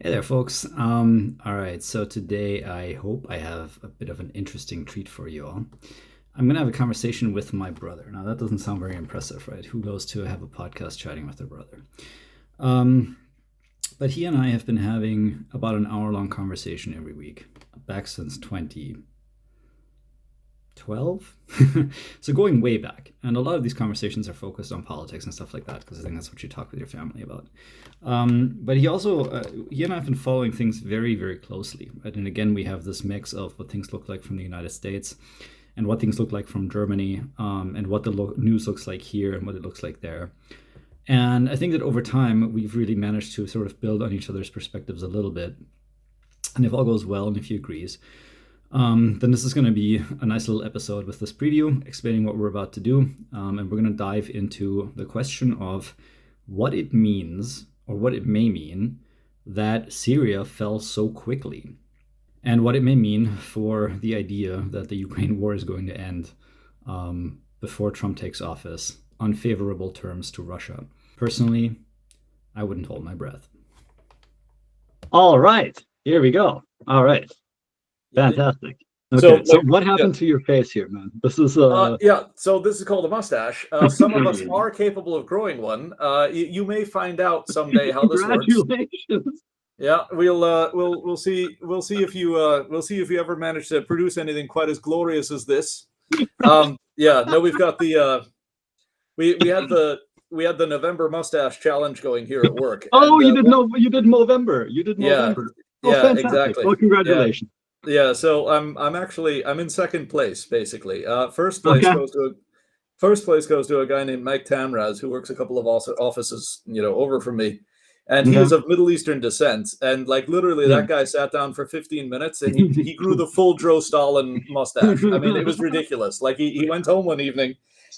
Hey there, folks. All right, so today I hope I have a bit of an interesting treat for you all. I'm going to have a conversation with my brother. Now, that doesn't sound very impressive, right? Who goes to have a podcast chatting with their brother? Um, but he and I have been having about an hour-long conversation every week, back since 2012. So going way back. And a lot of these conversations are focused on politics and stuff like that, because I think that's what you talk with your family about. But he and I have been following things very, very closely. Right? And again, we have this mix of what things look like from the United States and what things look like from Germany, and what the news looks like here and what it looks like there. And I think that over time, we've really managed to sort of build on each other's perspectives a little bit. And if all goes well and if he agrees, then this is going to be a nice little episode with this preview explaining what we're about to do. And we're going to dive into the question of what it means, or what it may mean, that Syria fell so quickly, and what it may mean for the idea that the Ukraine war is going to end before Trump takes office on favorable terms to Russia. Personally, I wouldn't hold my breath. All right, here we go. All right. Fantastic. Okay, so what happened to your face here, man? This is yeah. So this is called a mustache. Some of us are capable of growing one. You may find out someday how this works. Congratulations. Yeah, we'll see if you ever manage to produce anything quite as glorious as this. Yeah, no, we've got the we had the November mustache challenge going here at work. Oh, you did Movember. You did Movember. Oh, yeah, fantastic. exactly. Well, congratulations. Yeah, so I'm in second place basically. First place goes to a guy named Mike Tamraz, who works a couple of offices, over from me, and he is of Middle Eastern descent. And like literally, that guy sat down for 15 minutes, and he grew the full Joe Stalin mustache. I mean, it was ridiculous. Like he went home one evening,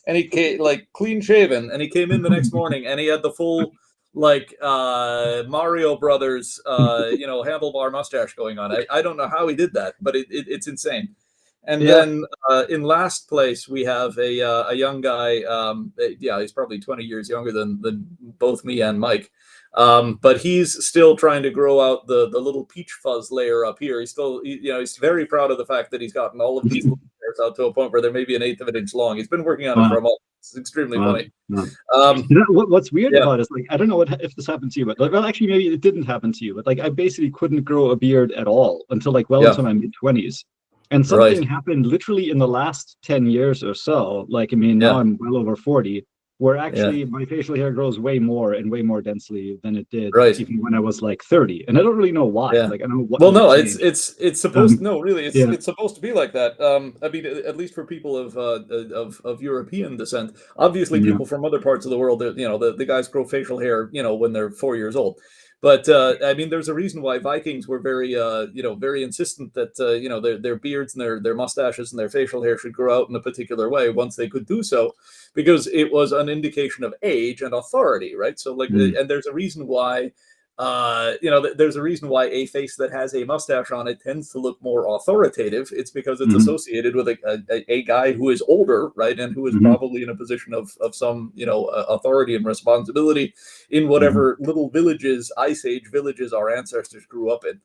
and he came like clean shaven, and he came in the next morning, and he had the full like Mario Brothers, handlebar mustache going on. I don't know how he did that, but it's insane. And then in last place we have a young guy. He's probably 20 years younger than both me and Mike. But he's still trying to grow out the little peach fuzz layer up here. He's very proud of the fact that he's gotten all of these little hairs out to a point where there may be an eighth of an inch long. He's been working on it for a month. It's extremely funny. What's weird about it is, like, I don't know if this happened to you, but well, actually, maybe it didn't happen to you. But like, I basically couldn't grow a beard at all until like into my mid-20s. And something happened literally in the last 10 years or so. Like, I mean, now I'm well over 40, where actually my facial hair grows way more and way more densely than it did even when I was like 30. And I don't really know why. Like, I don't know what. Well, no, it's supposed no, really, it's supposed to be like that. I mean, at least for people of European descent. Obviously, people from other parts of the world, the guys grow facial hair, when they're 4 years old. But I mean, there's a reason why Vikings were very, very insistent that their beards and their mustaches and their facial hair should grow out in a particular way once they could do so, because it was an indication of age and authority, right? So, like, and there's a reason why. There's a reason why a face that has a mustache on it tends to look more authoritative. It's because it's associated with a guy who is older, right, and who is probably in a position of some authority and responsibility in whatever little villages, Ice Age villages, our ancestors grew up in.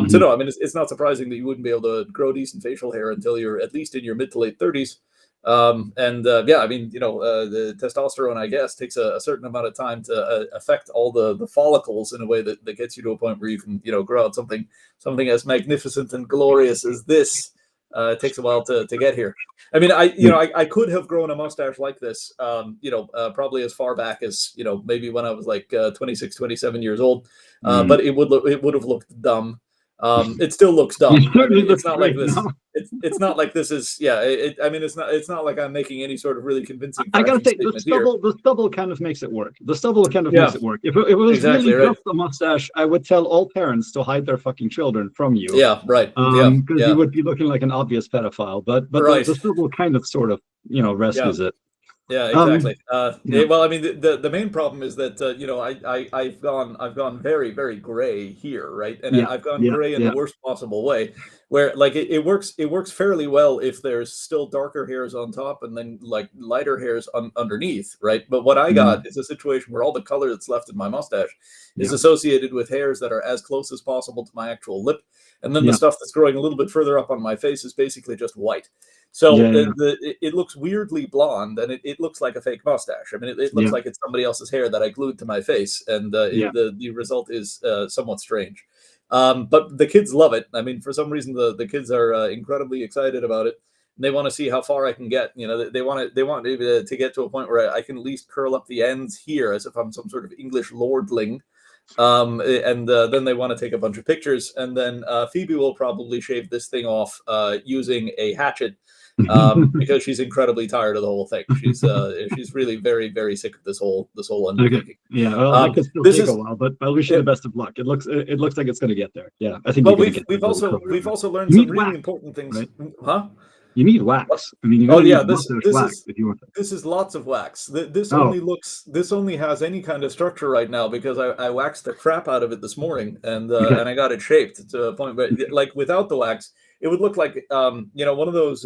So no, I mean, it's not surprising that you wouldn't be able to grow decent facial hair until you're at least in your mid to late 30s. I mean, the testosterone, I guess, takes a certain amount of time to affect all the follicles in a way that gets you to a point where you can, grow out something as magnificent and glorious as this. It takes a while to get here. I mean, I could have grown a mustache like this, probably as far back as, maybe when I was like 26, 27 years old. But it would have looked dumb. It still looks dumb. I mean, it's not like this. It's not like this is. Yeah. I mean, it's not like I'm making any sort of really convincing. I gotta say, the stubble kind of makes it work. The stubble kind of makes it work. If it was really just a mustache, I would tell all parents to hide their fucking children from you. Yeah. Right. Because you would be looking like an obvious pedophile. But the stubble kind of sort of rescues it. Yeah, exactly. Well, I mean, the main problem is that I've gone very, very gray here, right? And I've gone gray in the worst possible way. where like it works fairly well if there's still darker hairs on top and then like lighter hairs underneath, right? But what I got is a situation where all the color that's left in my mustache is associated with hairs that are as close as possible to my actual lip, and then the stuff that's growing a little bit further up on my face is basically just white. So it looks weirdly blonde, and it looks like a fake mustache. I mean, it looks like it's somebody else's hair that I glued to my face, and the result is somewhat strange. But the kids love it. I mean, for some reason, the kids are incredibly excited about it. And they want to see how far I can get. You know, they want to get to a point where I can at least curl up the ends here as if I'm some sort of English lordling. And then they want to take a bunch of pictures, and then Phoebe will probably shave this thing off using a hatchet. Because she's incredibly tired of the whole thing. She's really very, very sick of this whole undertaking. Okay. Yeah, well, that could still take a while, but I wish you the best of luck. It looks like it's going to get there. Yeah, I think. Well, we've also learned some really important things, right? Huh? You need wax. I mean, this is lots of wax. This only has any kind of structure right now because I waxed the crap out of it this morning, and I got it shaped to a point where, like, without the wax, it would look like one of those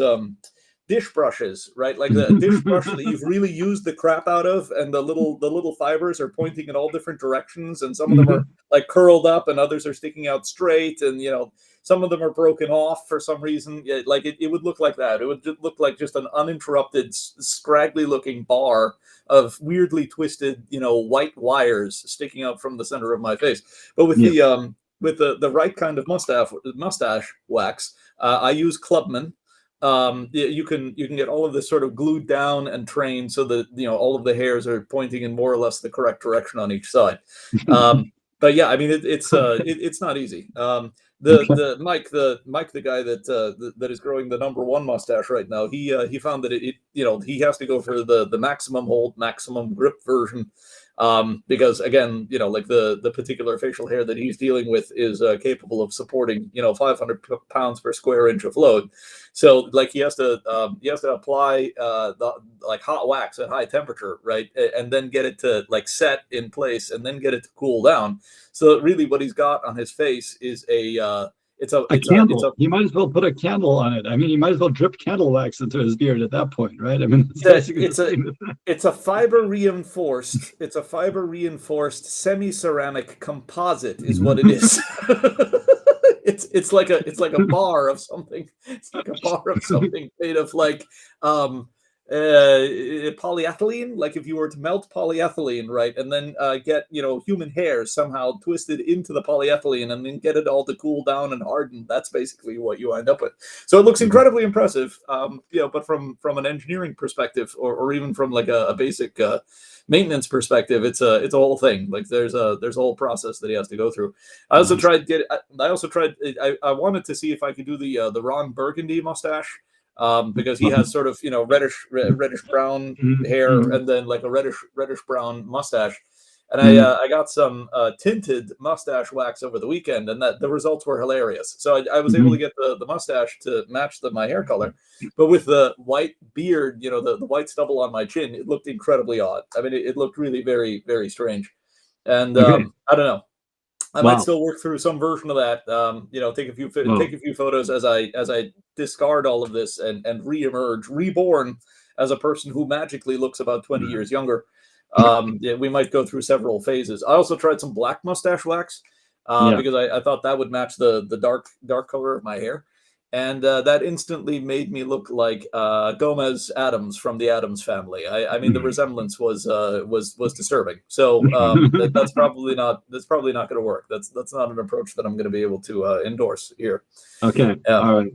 dish brushes, right? Like the dish brush that you've really used the crap out of, and the little fibers are pointing in all different directions, and some of them are like curled up, and others are sticking out straight, and some of them are broken off for some reason. Like it would look like that. It would look like just an uninterrupted, scraggly looking bar of weirdly twisted, white wires sticking out from the center of my face. But with the right kind of mustache wax, I use Clubman. You can get all of this sort of glued down and trained so that all of the hairs are pointing in more or less the correct direction on each side. But yeah, I mean it's not easy. The Mike, the guy that is growing the #1 mustache right now, he found that he has to go for the maximum hold, maximum grip version. Because again, like the particular facial hair that he's dealing with is capable of supporting 500 pounds per square inch of load. So like he has to apply the hot wax at high temperature, right, and then get it to like set in place, and then get it to cool down. So really, what he's got on his face is a candle. You might as well put a candle on it. I mean, you might as well drip candle wax into his beard at that point, right? I mean, it's a fiber reinforced. It's a fiber reinforced semi-ceramic composite, is what it is. It's like a bar of something. It's like a bar of something made of like polyethylene. Like if you were to melt polyethylene, right, and then get human hair somehow twisted into the polyethylene, and then get it all to cool down and harden. That's basically what you end up with. So it looks incredibly impressive. But from an engineering perspective, or even from like a basic maintenance perspective, it's a whole thing. Like there's a whole process that he has to go through. I also tried. I wanted to see if I could do the Ron Burgundy mustache. Because he has sort of reddish brown hair, and then like a reddish brown mustache. And I got some tinted mustache wax over the weekend, and the results were hilarious. So I was able to get the mustache to match my hair color, but with the white beard, the white stubble on my chin, it looked incredibly odd. I mean, it looked really very, very strange. And I don't know. I might still work through some version of that. Take a few photos as I discard all of this and reemerge, reborn as a person who magically looks about 20 years younger. We might go through several phases. I also tried some black mustache wax because I thought that would match the dark color of my hair. And that instantly made me look like Gomez Addams from the Addams Family. I mean, the resemblance was disturbing. So that's probably not going to work. That's not an approach that I'm going to be able to endorse here. Okay, all right.